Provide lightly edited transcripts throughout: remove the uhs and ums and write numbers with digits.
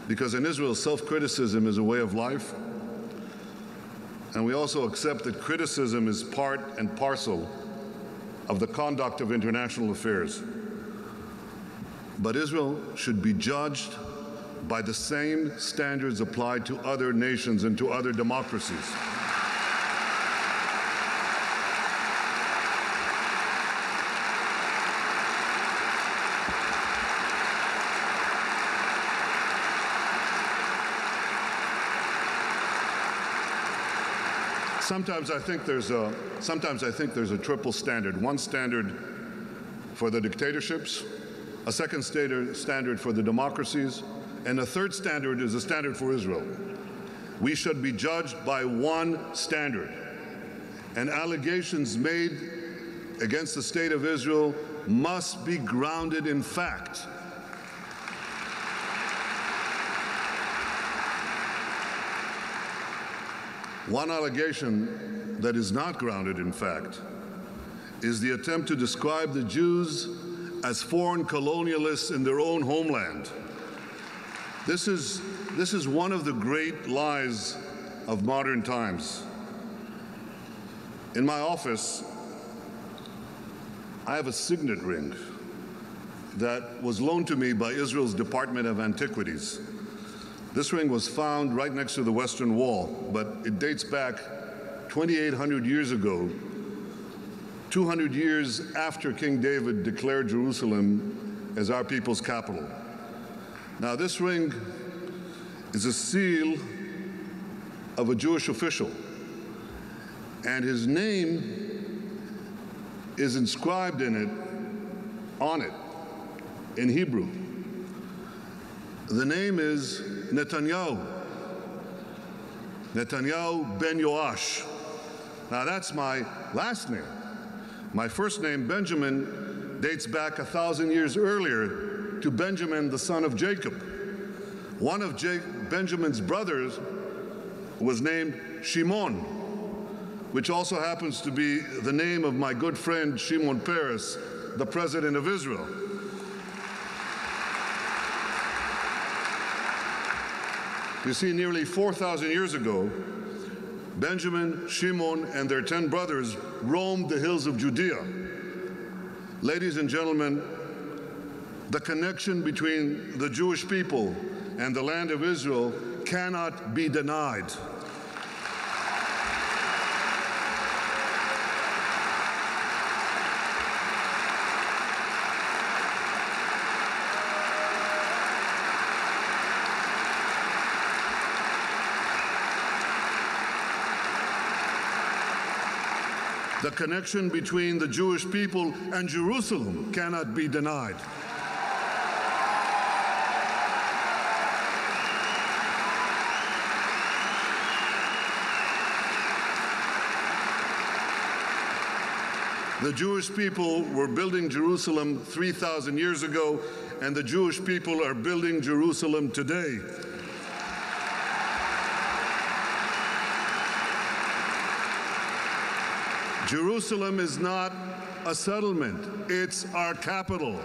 because in Israel, self-criticism is a way of life, and we also accept that criticism is part and parcel of the conduct of international affairs. But Israel should be judged by the same standards applied to other nations and to other democracies. Sometimes I think there's a triple standard. One standard for the dictatorships, a second standard for the democracies, and a third standard is a standard for Israel. We should be judged by one standard, and allegations made against the state of Israel must be grounded in fact. One allegation that is not grounded in fact is the attempt to describe the Jews as foreign colonialists in their own homeland. This is one of the great lies of modern times. In my office, I have a signet ring that was loaned to me by Israel's Department of Antiquities. This ring was found right next to the Western Wall, but it dates back 2,800 years ago, 200 years after King David declared Jerusalem as our people's capital. Now, this ring is a seal of a Jewish official, and his name is inscribed on it, in Hebrew. The name is Netanyahu ben Yoash. Now that's my last name. My first name, Benjamin, dates back 1,000 years earlier to Benjamin, the son of Jacob. One of Benjamin's brothers was named Shimon, which also happens to be the name of my good friend Shimon Peres, the president of Israel. You see, nearly 4,000 years ago, Benjamin, Shimon, and their 10 brothers roamed the hills of Judea. Ladies and gentlemen, the connection between the Jewish people and the land of Israel cannot be denied. The connection between the Jewish people and Jerusalem cannot be denied. The Jewish people were building Jerusalem 3,000 years ago, and the Jewish people are building Jerusalem today. Jerusalem is not a settlement, it's our capital.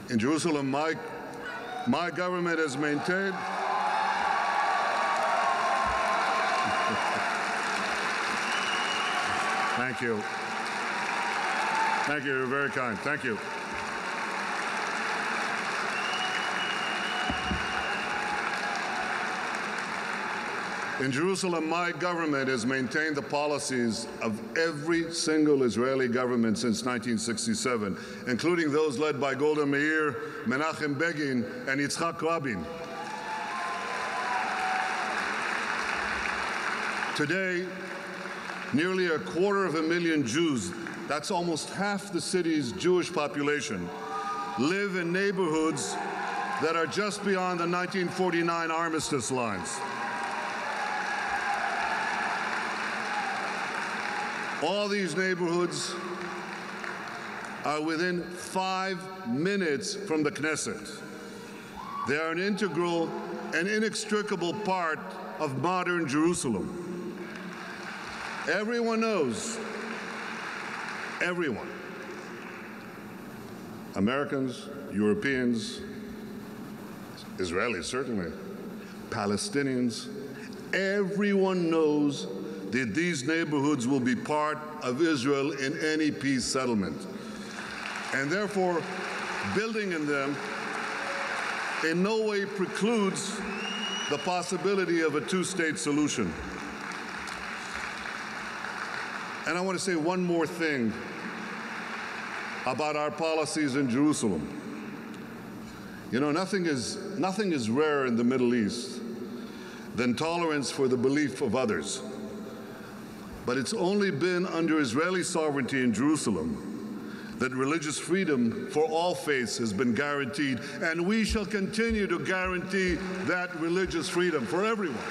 In Jerusalem, my government has maintained Thank you. Thank you. You're very kind. Thank you. In Jerusalem, my government has maintained the policies of every single Israeli government since 1967, including those led by Golda Meir, Menachem Begin, and Yitzhak Rabin. Nearly 250,000 Jews, that's almost half the city's Jewish population, live in neighborhoods that are just beyond the 1949 armistice lines. All these neighborhoods are within 5 minutes from the Knesset. They are an integral and inextricable part of modern Jerusalem. Everyone knows, everyone, Americans, Europeans, Israelis certainly, Palestinians, everyone knows that these neighborhoods will be part of Israel in any peace settlement. And therefore, building in them in no way precludes the possibility of a two-state solution. And I want to say one more thing about our policies in Jerusalem. You know, nothing is rarer in the Middle East than tolerance for the belief of others. But it's only been under Israeli sovereignty in Jerusalem that religious freedom for all faiths has been guaranteed, and we shall continue to guarantee that religious freedom for everyone.